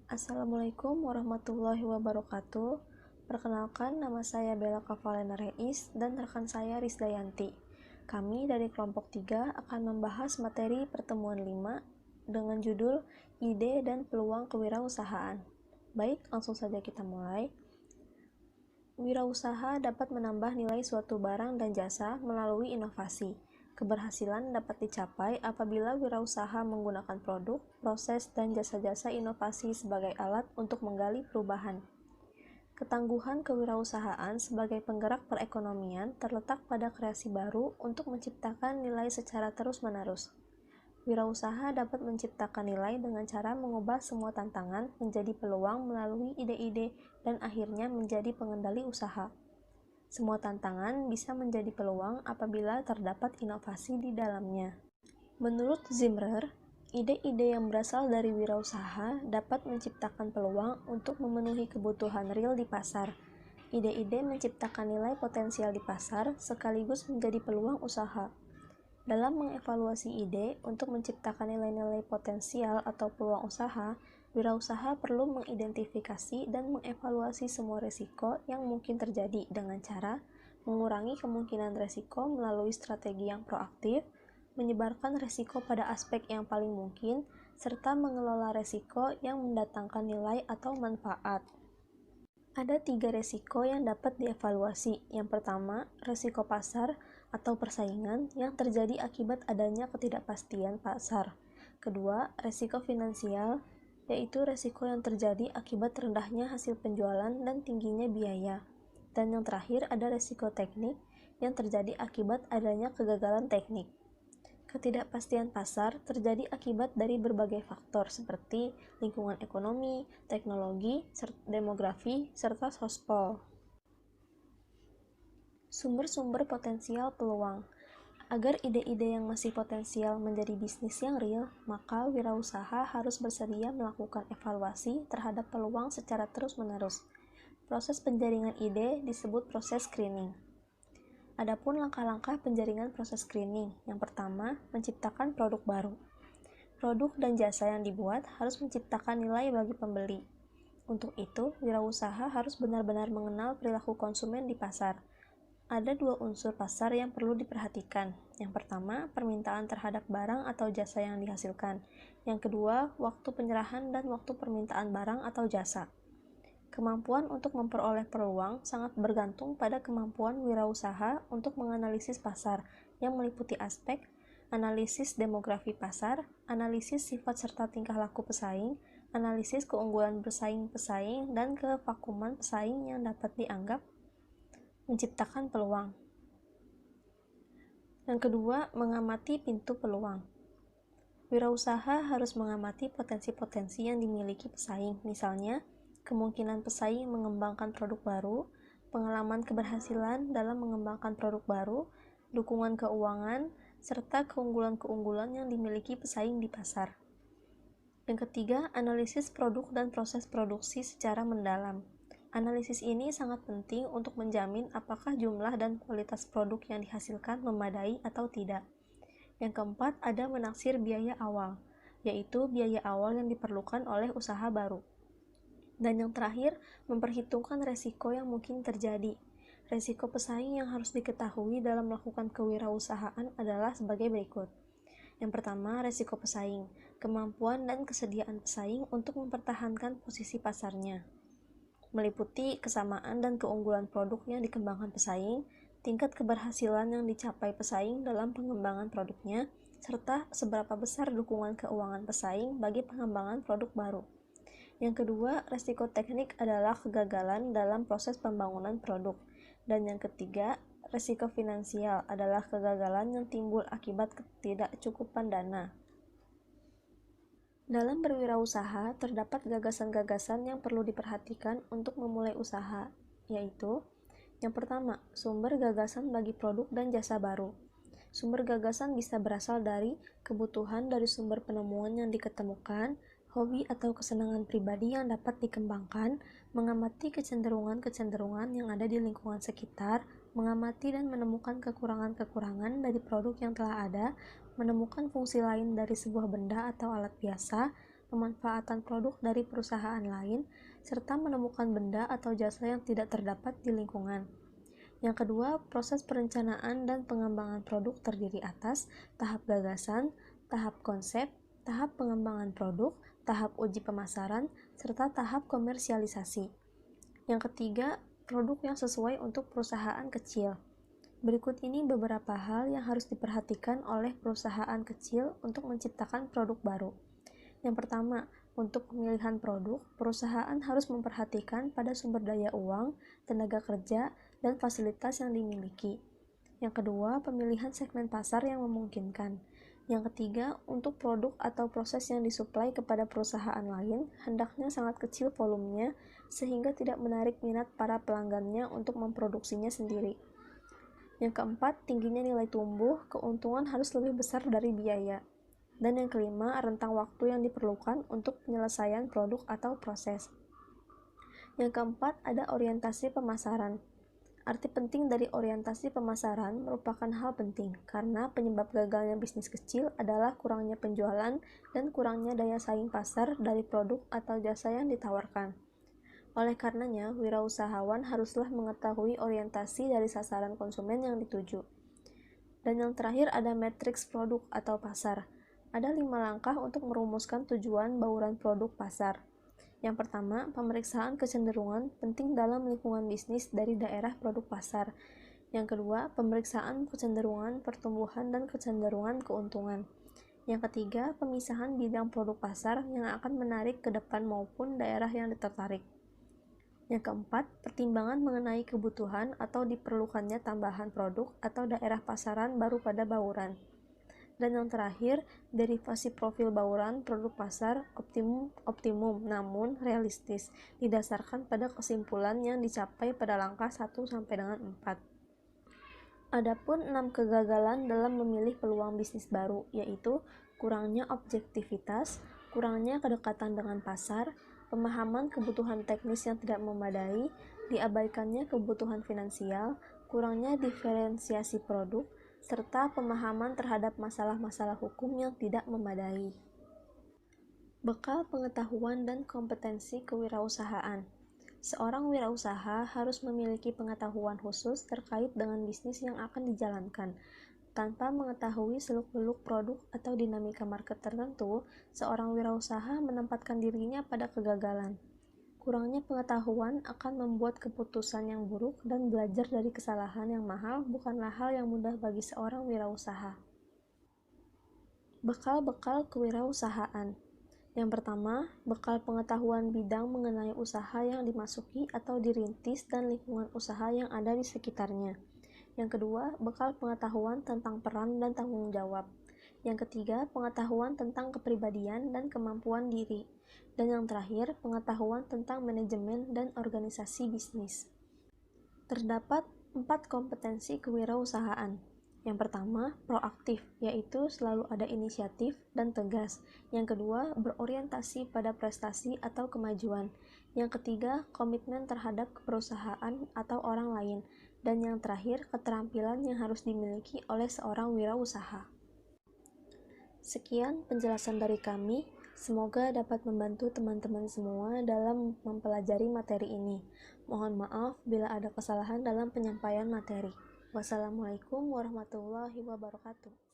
Assalamualaikum warahmatullahi wabarakatuh. Perkenalkan, nama saya Bella Kavalena Reis dan rekan saya Risdayanti. Kami dari kelompok 3 akan membahas materi pertemuan 5 dengan judul Ide dan Peluang Kewirausahaan. Baik, langsung saja kita mulai. Wirausaha dapat menambah nilai suatu barang dan jasa melalui inovasi. Keberhasilan dapat dicapai apabila wirausaha menggunakan produk, proses, dan jasa-jasa inovasi sebagai alat untuk menggali perubahan. Ketangguhan kewirausahaan sebagai penggerak perekonomian terletak pada kreasi baru untuk menciptakan nilai secara terus-menerus. Wirausaha dapat menciptakan nilai dengan cara mengubah semua tantangan menjadi peluang melalui ide-ide dan akhirnya menjadi pengendali usaha. Semua tantangan bisa menjadi peluang apabila terdapat inovasi di dalamnya. Menurut Zimmer, ide-ide yang berasal dari wirausaha dapat menciptakan peluang untuk memenuhi kebutuhan real di pasar. Ide-ide menciptakan nilai potensial di pasar sekaligus menjadi peluang usaha. Dalam mengevaluasi ide untuk menciptakan nilai-nilai potensial atau peluang usaha, wirausaha perlu mengidentifikasi dan mengevaluasi semua risiko yang mungkin terjadi dengan cara mengurangi kemungkinan risiko melalui strategi yang proaktif, menyebarkan risiko pada aspek yang paling mungkin, serta mengelola risiko yang mendatangkan nilai atau manfaat. Ada 3 risiko yang dapat dievaluasi. Yang pertama, risiko pasar atau persaingan yang terjadi akibat adanya ketidakpastian pasar. Kedua, risiko finansial, yaitu risiko yang terjadi akibat rendahnya hasil penjualan dan tingginya biaya. Dan yang terakhir ada risiko teknik yang terjadi akibat adanya kegagalan teknik. Ketidakpastian pasar terjadi akibat dari berbagai faktor seperti lingkungan ekonomi, teknologi, demografi, serta sospol. Sumber-sumber potensial peluang. Agar ide-ide yang masih potensial menjadi bisnis yang real, maka wirausaha harus bersedia melakukan evaluasi terhadap peluang secara terus-menerus. Proses penjaringan ide disebut proses screening. Adapun langkah-langkah penjaringan proses screening. Yang pertama, menciptakan produk baru. Produk dan jasa yang dibuat harus menciptakan nilai bagi pembeli. Untuk itu, wirausaha harus benar-benar mengenal perilaku konsumen di pasar. Ada 2 unsur pasar yang perlu diperhatikan. Yang pertama, permintaan terhadap barang atau jasa yang dihasilkan. Yang kedua, waktu penyerahan dan waktu permintaan barang atau jasa. Kemampuan untuk memperoleh peluang sangat bergantung pada kemampuan wirausaha untuk menganalisis pasar yang meliputi aspek analisis demografi pasar, analisis sifat serta tingkah laku pesaing, analisis keunggulan bersaing-pesaing, dan kevakuman pesaing yang dapat dianggap menciptakan peluang. Yang kedua, mengamati pintu peluang. Wirausaha harus mengamati potensi-potensi yang dimiliki pesaing, misalnya kemungkinan pesaing mengembangkan produk baru, pengalaman keberhasilan dalam mengembangkan produk baru, dukungan keuangan, serta keunggulan-keunggulan yang dimiliki pesaing di pasar. Yang ketiga, analisis produk dan proses produksi secara mendalam. Analisis ini sangat penting untuk menjamin apakah jumlah dan kualitas produk yang dihasilkan memadai atau tidak. Yang keempat, ada menaksir biaya awal, yaitu biaya awal yang diperlukan oleh usaha baru. Dan yang terakhir, memperhitungkan resiko yang mungkin terjadi. Resiko pesaing yang harus diketahui dalam melakukan kewirausahaan adalah sebagai berikut. Yang pertama, resiko pesaing, kemampuan dan kesediaan pesaing untuk mempertahankan posisi pasarnya. Meliputi kesamaan dan keunggulan produk yang dikembangkan pesaing, tingkat keberhasilan yang dicapai pesaing dalam pengembangan produknya, serta seberapa besar dukungan keuangan pesaing bagi pengembangan produk baru. Yang kedua, resiko teknik adalah kegagalan dalam proses pembangunan produk. Dan yang ketiga, resiko finansial adalah kegagalan yang timbul akibat ketidakcukupan dana. Dalam berwirausaha, terdapat gagasan-gagasan yang perlu diperhatikan untuk memulai usaha, yaitu yang pertama, sumber gagasan bagi produk dan jasa baru. Sumber gagasan bisa berasal dari kebutuhan dari sumber penemuan yang diketemukan, hobi atau kesenangan pribadi yang dapat dikembangkan, mengamati kecenderungan-kecenderungan yang ada di lingkungan sekitar, mengamati dan menemukan kekurangan-kekurangan dari produk yang telah ada, menemukan fungsi lain dari sebuah benda atau alat biasa, pemanfaatan produk dari perusahaan lain, serta menemukan benda atau jasa yang tidak terdapat di lingkungan. Yang kedua, proses perencanaan dan pengembangan produk terdiri atas tahap gagasan, tahap konsep, tahap pengembangan produk, tahap uji pemasaran, serta tahap komersialisasi. Yang ketiga, produk yang sesuai untuk perusahaan kecil. Berikut ini beberapa hal yang harus diperhatikan oleh perusahaan kecil untuk menciptakan produk baru. Yang pertama, untuk pemilihan produk, perusahaan harus memperhatikan pada sumber daya uang, tenaga kerja, dan fasilitas yang dimiliki. Yang kedua, pemilihan segmen pasar yang memungkinkan. Yang ketiga, untuk produk atau proses yang disuplai kepada perusahaan lain, hendaknya sangat kecil volumenya sehingga tidak menarik minat para pelanggannya untuk memproduksinya sendiri. Yang keempat, tingginya nilai tumbuh, keuntungan harus lebih besar dari biaya. Dan yang kelima, rentang waktu yang diperlukan untuk penyelesaian produk atau proses. Yang keempat, ada orientasi pemasaran. Arti penting dari orientasi pemasaran merupakan hal penting, karena penyebab gagalnya bisnis kecil adalah kurangnya penjualan dan kurangnya daya saing pasar dari produk atau jasa yang ditawarkan. Oleh karenanya, wirausahawan haruslah mengetahui orientasi dari sasaran konsumen yang dituju. Dan yang terakhir ada matriks produk atau pasar. Ada 5 langkah untuk merumuskan tujuan bauran produk pasar. Yang pertama, pemeriksaan kecenderungan penting dalam lingkungan bisnis dari daerah produk pasar. Yang kedua, pemeriksaan kecenderungan pertumbuhan dan kecenderungan keuntungan. Yang ketiga, pemisahan bidang produk pasar yang akan menarik ke depan maupun daerah yang tertarik. Yang keempat, pertimbangan mengenai kebutuhan atau diperlukannya tambahan produk atau daerah pasaran baru pada bauran. Dan yang terakhir, derivasi profil bauran produk pasar optimum namun realistis, didasarkan pada kesimpulan yang dicapai pada langkah 1 sampai dengan 4. Adapun 6 kegagalan dalam memilih peluang bisnis baru, yaitu kurangnya objektivitas, kurangnya kedekatan dengan pasar, pemahaman kebutuhan teknis yang tidak memadai, diabaikannya kebutuhan finansial, kurangnya diferensiasi produk, serta pemahaman terhadap masalah-masalah hukum yang tidak memadai. Bekal pengetahuan dan kompetensi kewirausahaan. Seorang wirausaha harus memiliki pengetahuan khusus terkait dengan bisnis yang akan dijalankan. Tanpa mengetahui seluk-beluk produk atau dinamika market tertentu, seorang wirausaha menempatkan dirinya pada kegagalan. Kurangnya pengetahuan akan membuat keputusan yang buruk dan belajar dari kesalahan yang mahal bukanlah hal yang mudah bagi seorang wirausaha. Bekal-bekal kewirausahaan. Yang pertama, bekal pengetahuan bidang mengenai usaha yang dimasuki atau dirintis dan lingkungan usaha yang ada di sekitarnya. Yang kedua, bekal pengetahuan tentang peran dan tanggung jawab. Yang ketiga, pengetahuan tentang kepribadian dan kemampuan diri. Dan yang terakhir, pengetahuan tentang manajemen dan organisasi bisnis. Terdapat 4 kompetensi kewirausahaan. Yang pertama, proaktif, yaitu selalu ada inisiatif dan tegas. Yang kedua, berorientasi pada prestasi atau kemajuan. Yang ketiga, komitmen terhadap perusahaan atau orang lain. Dan yang terakhir, keterampilan yang harus dimiliki oleh seorang wirausaha. Sekian penjelasan dari kami. Semoga dapat membantu teman-teman semua dalam mempelajari materi ini. Mohon maaf bila ada kesalahan dalam penyampaian materi. Wassalamualaikum warahmatullahi wabarakatuh.